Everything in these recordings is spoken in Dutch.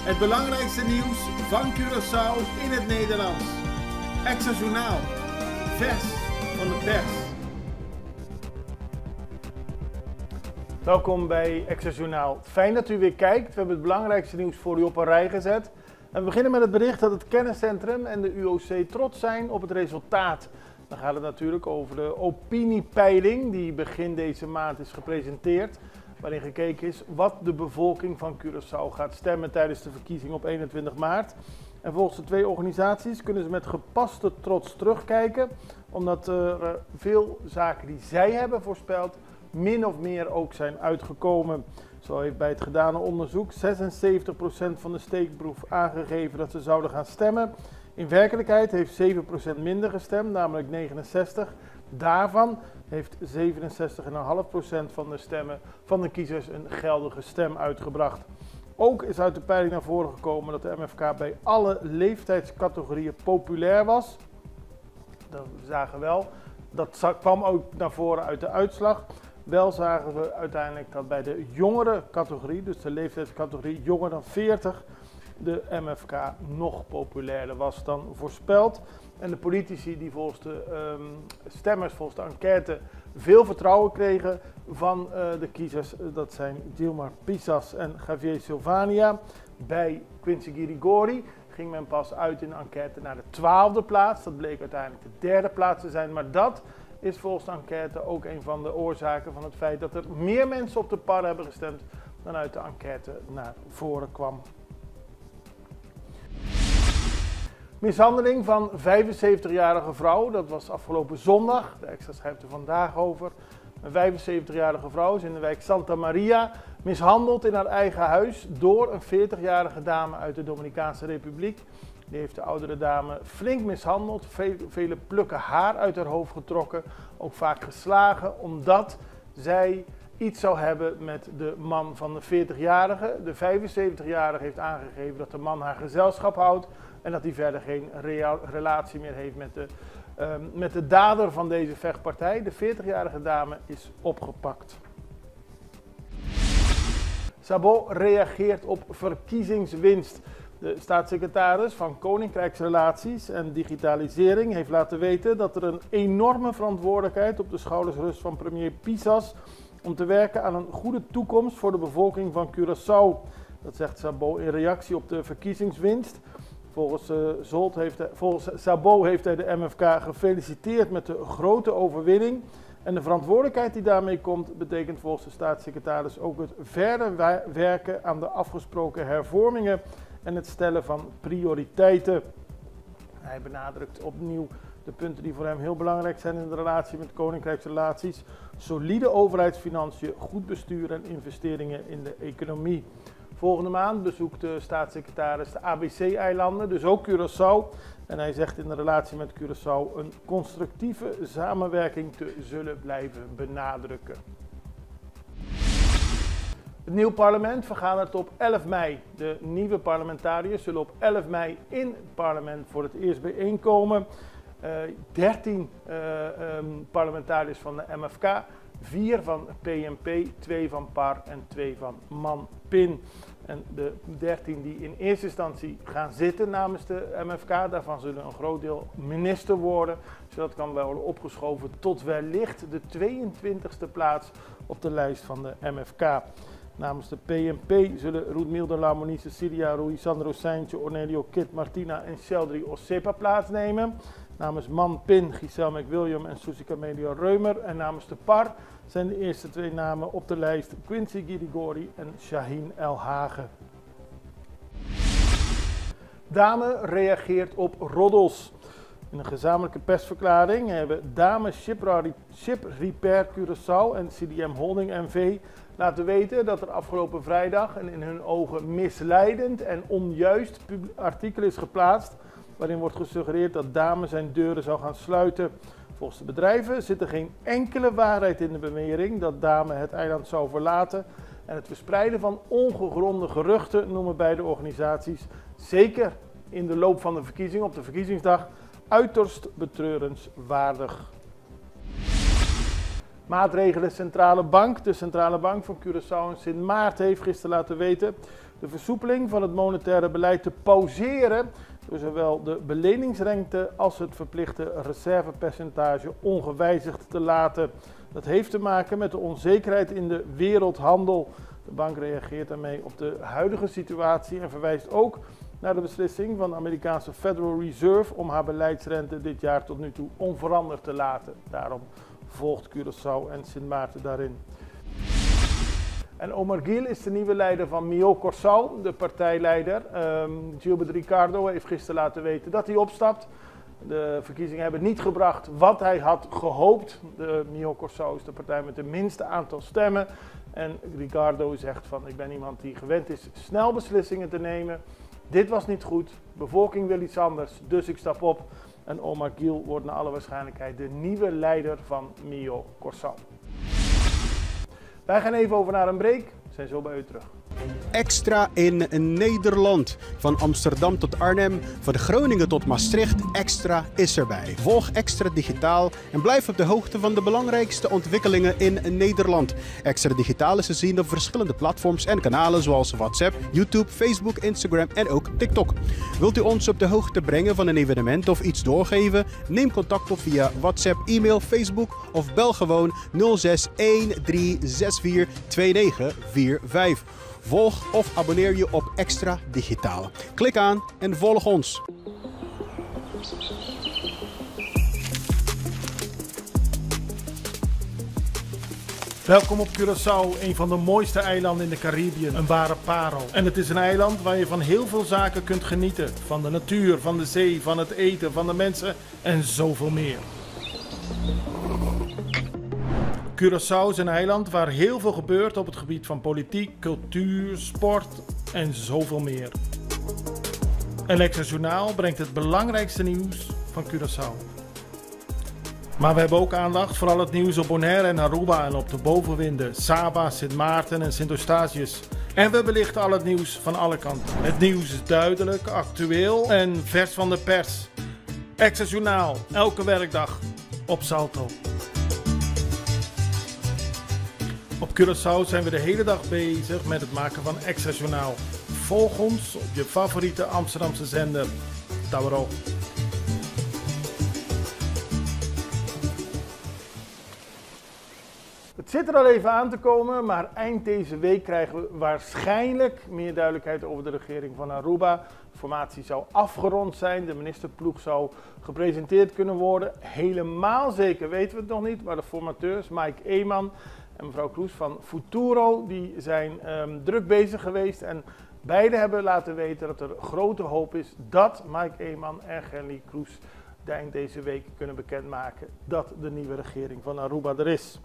Het belangrijkste nieuws van Curaçao in het Nederlands. Extra Journaal. Vers van de pers. Welkom bij Extra Journaal. Fijn dat u weer kijkt. We hebben het belangrijkste nieuws voor u op een rij gezet. En we beginnen met het bericht dat het kenniscentrum en de UOC trots zijn op het resultaat. Dan gaat het natuurlijk over de opiniepeiling die begin deze maand is gepresenteerd. Waarin gekeken is wat de bevolking van Curaçao gaat stemmen tijdens de verkiezing op 21 maart. En volgens de twee organisaties kunnen ze met gepaste trots terugkijken. Omdat er veel zaken die zij hebben voorspeld min of meer ook zijn uitgekomen. Zo heeft bij het gedane onderzoek 76% van de steekproef aangegeven dat ze zouden gaan stemmen. In werkelijkheid heeft 7% minder gestemd, namelijk 69. Daarvan heeft 67,5% van de stemmen van de kiezers een geldige stem uitgebracht. Ook is uit de peiling naar voren gekomen dat de MFK bij alle leeftijdscategorieën populair was. Dat zagen we wel. Dat kwam ook naar voren uit de uitslag. Wel zagen we uiteindelijk dat bij de jongere categorie, dus de leeftijdscategorie jonger dan 40, de MFK nog populairder was dan voorspeld. En de politici die volgens de stemmers, volgens de enquête, veel vertrouwen kregen van de kiezers, dat zijn Dilma Pisas en Javier Silvania. Bij Quincy Girigori ging men pas uit in de enquête naar de 12e plaats. Dat bleek uiteindelijk de 3e plaats te zijn, maar dat is volgens de enquête ook een van de oorzaken van het feit dat er meer mensen op de PAR hebben gestemd dan uit de enquête naar voren kwam. Mishandeling van 75-jarige vrouw, dat was afgelopen zondag. De Extra schrijft er vandaag over. Een 75-jarige vrouw is in de wijk Santa Maria mishandeld in haar eigen huis door een 40-jarige dame uit de Dominicaanse Republiek. Die heeft de oudere dame flink mishandeld, vele plukken haar uit haar hoofd getrokken, ook vaak geslagen, omdat zij iets zou hebben met de man van de 40-jarige. De 75-jarige heeft aangegeven dat de man haar gezelschap houdt en dat hij verder geen relatie meer heeft met de dader van deze vechtpartij. De 40-jarige dame is opgepakt. Szabó reageert op verkiezingswinst. De staatssecretaris van Koninkrijksrelaties en Digitalisering heeft laten weten dat er een enorme verantwoordelijkheid op de schouders rust van premier Pisas om te werken aan een goede toekomst voor de bevolking van Curaçao. Dat zegt Szabó in reactie op de verkiezingswinst. Volgens Szabó heeft hij de MFK gefeliciteerd met de grote overwinning. En de verantwoordelijkheid die daarmee komt, betekent volgens de staatssecretaris ook het verder werken aan de afgesproken hervormingen en het stellen van prioriteiten. Hij benadrukt opnieuw de punten die voor hem heel belangrijk zijn in de relatie met Koninkrijksrelaties. Solide overheidsfinanciën, goed bestuur en investeringen in de economie. Volgende maand bezoekt de staatssecretaris de ABC-eilanden, dus ook Curaçao. En hij zegt in de relatie met Curaçao een constructieve samenwerking te zullen blijven benadrukken. Het nieuw parlement vergadert op 11 mei. De nieuwe parlementariërs zullen op 11 mei in het parlement voor het eerst bijeenkomen. 13 parlementariërs van de MFK, 4 van PNP, 2 van PAR en 2 van MAN-PIN. En de 13 die in eerste instantie gaan zitten namens de MFK, daarvan zullen een groot deel minister worden. Zodat kan wel worden opgeschoven tot wellicht de 22e plaats op de lijst van de MFK. Namens de PNP zullen Roetmilde Lamoni, Cecilia Rui, Sandro Seintje, Ornelio Kit, Martina en Sheldry Ossepa plaatsnemen. Namens MAN-PIN, Giselle McWilliam en Susie Camelia Reumer. En namens de PAR zijn de eerste 2 namen op de lijst Quincy Girigori en Shaheen El Hagen. Dame reageert op roddels. In een gezamenlijke persverklaring hebben Dame Ship Repair Curaçao en CDM Holding NV laten weten dat er afgelopen vrijdag een in hun ogen misleidend en onjuist artikel is geplaatst, waarin wordt gesuggereerd dat Dame zijn deuren zou gaan sluiten. Volgens de bedrijven zit er geen enkele waarheid in de bewering dat Dame het eiland zou verlaten. En het verspreiden van ongegronde geruchten noemen beide organisaties, zeker in de loop van de verkiezingen op de verkiezingsdag, uiterst betreurenswaardig. Maatregelen Centrale Bank. De Centrale Bank van Curaçao en Sint Maarten heeft gisteren laten weten de versoepeling van het monetaire beleid te pauzeren door zowel de beleningsrente als het verplichte reservepercentage ongewijzigd te laten. Dat heeft te maken met de onzekerheid in de wereldhandel. De bank reageert daarmee op de huidige situatie en verwijst ook naar de beslissing van de Amerikaanse Federal Reserve om haar beleidsrente dit jaar tot nu toe onveranderd te laten. Daarom volgt Curaçao en Sint Maarten daarin. En Omar Guil is de nieuwe leider van Mio Curaçao, de partijleider. Gilbert Ricardo heeft gisteren laten weten dat hij opstapt. De verkiezingen hebben niet gebracht wat hij had gehoopt. De Mio Curaçao is de partij met het minste aantal stemmen. En Ricardo zegt van, ik ben iemand die gewend is snel beslissingen te nemen. Dit was niet goed, de bevolking wil iets anders, dus ik stap op. En Omar Guil wordt naar alle waarschijnlijkheid de nieuwe leider van Mio Curaçao. Wij gaan even over naar een break, we zijn zo bij u terug. Extra in Nederland. Van Amsterdam tot Arnhem, van Groningen tot Maastricht, Extra is erbij. Volg Extra Digitaal en blijf op de hoogte van de belangrijkste ontwikkelingen in Nederland. Extra Digitaal is te zien op verschillende platforms en kanalen zoals WhatsApp, YouTube, Facebook, Instagram en ook TikTok. Wilt u ons op de hoogte brengen van een evenement of iets doorgeven? Neem contact op via WhatsApp, e-mail, Facebook of bel gewoon 06 1364 2945. Volg of abonneer je op Extra Digitaal. Klik aan en volg ons. Welkom op Curaçao, een van de mooiste eilanden in de Caribiën, een ware parel. En het is een eiland waar je van heel veel zaken kunt genieten. Van de natuur, van de zee, van het eten, van de mensen en zoveel meer. Curaçao is een eiland waar heel veel gebeurt op het gebied van politiek, cultuur, sport en zoveel meer. En Extra Journaal brengt het belangrijkste nieuws van Curaçao. Maar we hebben ook aandacht voor al het nieuws op Bonaire en Aruba en op de bovenwinden, Saba, Sint Maarten en Sint Eustatius. En we belichten al het nieuws van alle kanten. Het nieuws is duidelijk, actueel en vers van de pers. Extra Journaal, elke werkdag op Salto. Op Curaçao zijn we de hele dag bezig met het maken van Extra Journaal. Volg ons op je favoriete Amsterdamse zender, Tauro. Het zit er al even aan te komen, maar eind deze week krijgen we waarschijnlijk meer duidelijkheid over de regering van Aruba. De formatie zou afgerond zijn, de ministerploeg zou gepresenteerd kunnen worden. Helemaal zeker weten we het nog niet, maar de formateurs Mike Eman en mevrouw Kroes van Futuro die zijn druk bezig geweest. En beide hebben laten weten dat er grote hoop is dat Mike Eman en Gerlie Kroes eind deze week kunnen bekendmaken dat de nieuwe regering van Aruba er is.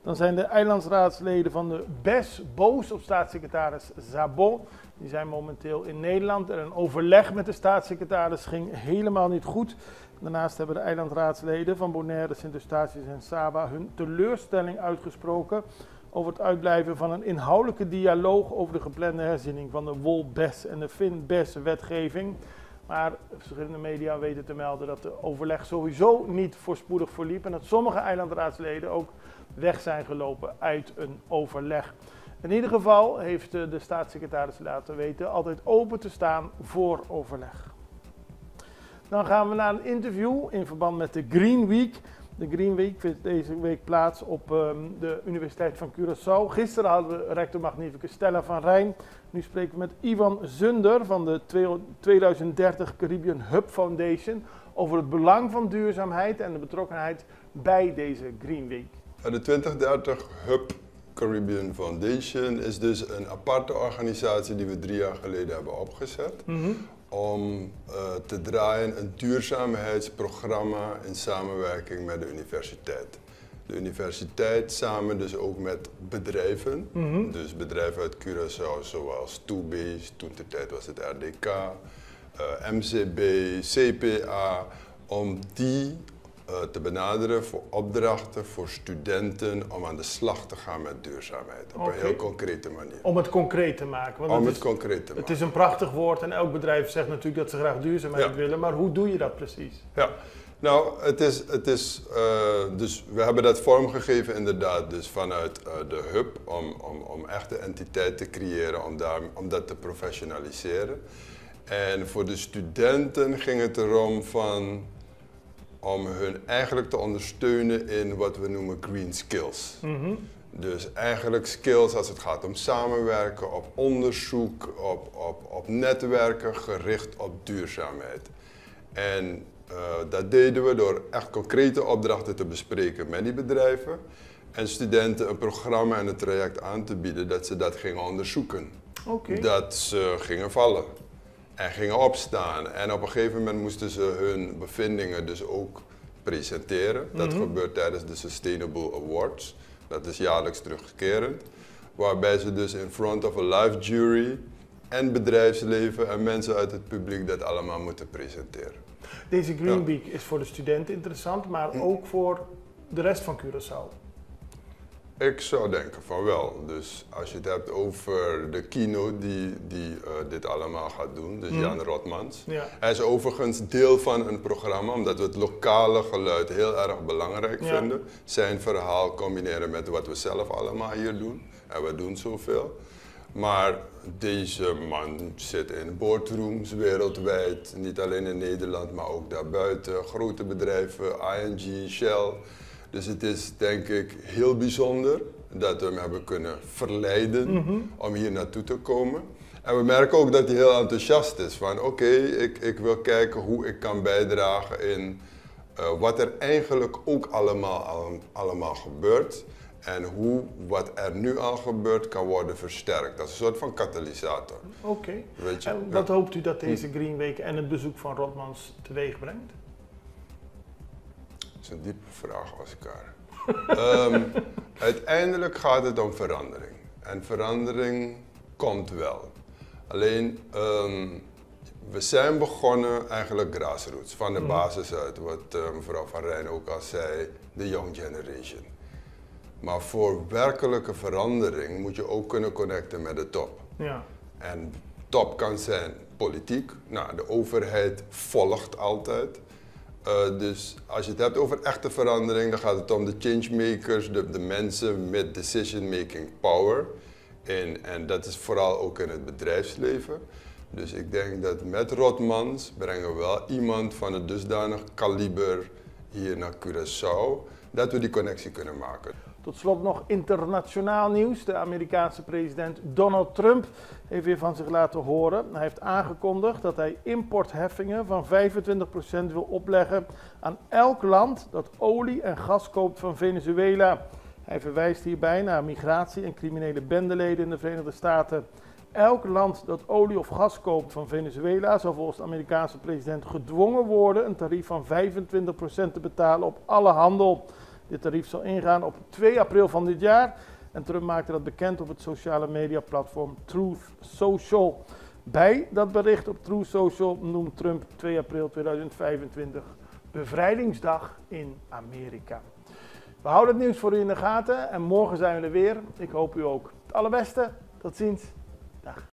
Dan zijn de eilandsraadsleden van de BES boos op staatssecretaris Szabó. Die zijn momenteel in Nederland en een overleg met de staatssecretaris ging helemaal niet goed. Daarnaast hebben de eilandsraadsleden van Bonaire, Sint Eustatius en Saba hun teleurstelling uitgesproken over het uitblijven van een inhoudelijke dialoog over de geplande herziening van de WOL-BES en de FIN-BES-wetgeving. Maar verschillende media weten te melden dat de overleg sowieso niet voorspoedig verliep en dat sommige eilandraadsleden ook weg zijn gelopen uit een overleg. In ieder geval heeft de staatssecretaris laten weten altijd open te staan voor overleg. Dan gaan we naar een interview in verband met de Green Week. De Green Week vindt deze week plaats op de Universiteit van Curaçao. Gisteren hadden we rector magnificus Stella van Rijn. Nu spreken we met Ivan Zunder van de 2030 Caribbean Hub Foundation over het belang van duurzaamheid en de betrokkenheid bij deze Green Week. De 2030 Hub Caribbean Foundation is dus een aparte organisatie die we 3 jaar geleden hebben opgezet. Om te draaien een duurzaamheidsprogramma in samenwerking met de universiteit. De universiteit samen dus ook met bedrijven, dus bedrijven uit Curaçao zoals Toebees, toen de tijd was het RDK, MCB, CPA, om die te benaderen voor opdrachten voor studenten om aan de slag te gaan met duurzaamheid. Op een heel concrete manier. Om het concreet te maken. Want het is een prachtig woord en elk bedrijf zegt natuurlijk dat ze graag duurzaamheid willen, maar hoe doe je dat precies? Ja. Nou, dus we hebben dat vormgegeven inderdaad dus vanuit de hub om echt een entiteit te creëren, om dat te professionaliseren. En voor de studenten ging het erom om hun eigenlijk te ondersteunen in wat we noemen green skills. Dus eigenlijk skills als het gaat om samenwerken, op onderzoek, op netwerken gericht op duurzaamheid. En dat deden we door echt concrete opdrachten te bespreken met die bedrijven en studenten een programma en een traject aan te bieden dat ze dat gingen onderzoeken. Dat ze gingen vallen en gingen opstaan en op een gegeven moment moesten ze hun bevindingen dus ook presenteren. Dat gebeurt tijdens de Sustainable Awards, dat is jaarlijks terugkerend, waarbij ze dus in front of a live jury en bedrijfsleven en mensen uit het publiek dat allemaal moeten presenteren. Deze Green Week is voor de studenten interessant, maar ook voor de rest van Curaçao. Ik zou denken van wel. Dus als je het hebt over de keynote die dit allemaal gaat doen, dus Jan Rotmans. Ja. Hij is overigens deel van een programma, omdat we het lokale geluid heel erg belangrijk vinden. Zijn verhaal combineren met wat we zelf allemaal hier doen. En we doen zoveel. Maar deze man zit in boardrooms wereldwijd, niet alleen in Nederland, maar ook daarbuiten. Grote bedrijven, ING, Shell. Dus het is denk ik heel bijzonder dat we hem hebben kunnen verleiden om hier naartoe te komen. En we merken ook dat hij heel enthousiast is van oké, ik wil kijken hoe ik kan bijdragen in wat er eigenlijk ook allemaal gebeurt. En hoe wat er nu al gebeurt kan worden versterkt. Dat is een soort van katalysator. En wat hoopt u dat deze Green Week en het bezoek van Rotmans teweeg brengt? Dat is een diepe vraag, Oscar. Uiteindelijk gaat het om verandering. En verandering komt wel. Alleen, we zijn begonnen eigenlijk grassroots, van de basis uit. Wat mevrouw Van Rijn ook al zei, de young generation. Maar voor werkelijke verandering moet je ook kunnen connecten met de top. Ja. En top kan zijn politiek. Nou, de overheid volgt altijd. Dus als je het hebt over echte verandering, dan gaat het om de changemakers, de mensen met decision-making power. En dat is vooral ook in het bedrijfsleven. Dus ik denk dat met Rotmans brengen we wel iemand van een dusdanig kaliber hier naar Curaçao, dat we die connectie kunnen maken. Tot slot nog internationaal nieuws. De Amerikaanse president Donald Trump heeft weer van zich laten horen. Hij heeft aangekondigd dat hij importheffingen van 25% wil opleggen aan elk land dat olie en gas koopt van Venezuela. Hij verwijst hierbij naar migratie- en criminele bendeleden in de Verenigde Staten. Elk land dat olie of gas koopt van Venezuela zal volgens de Amerikaanse president gedwongen worden een tarief van 25% te betalen op alle handel. Dit tarief zal ingaan op 2 april van dit jaar en Trump maakte dat bekend op het sociale mediaplatform Truth Social. Bij dat bericht op Truth Social noemt Trump 2 april 2025 Bevrijdingsdag in Amerika. We houden het nieuws voor u in de gaten en morgen zijn we er weer. Ik hoop u ook. Het allerbeste. Tot ziens. Dag.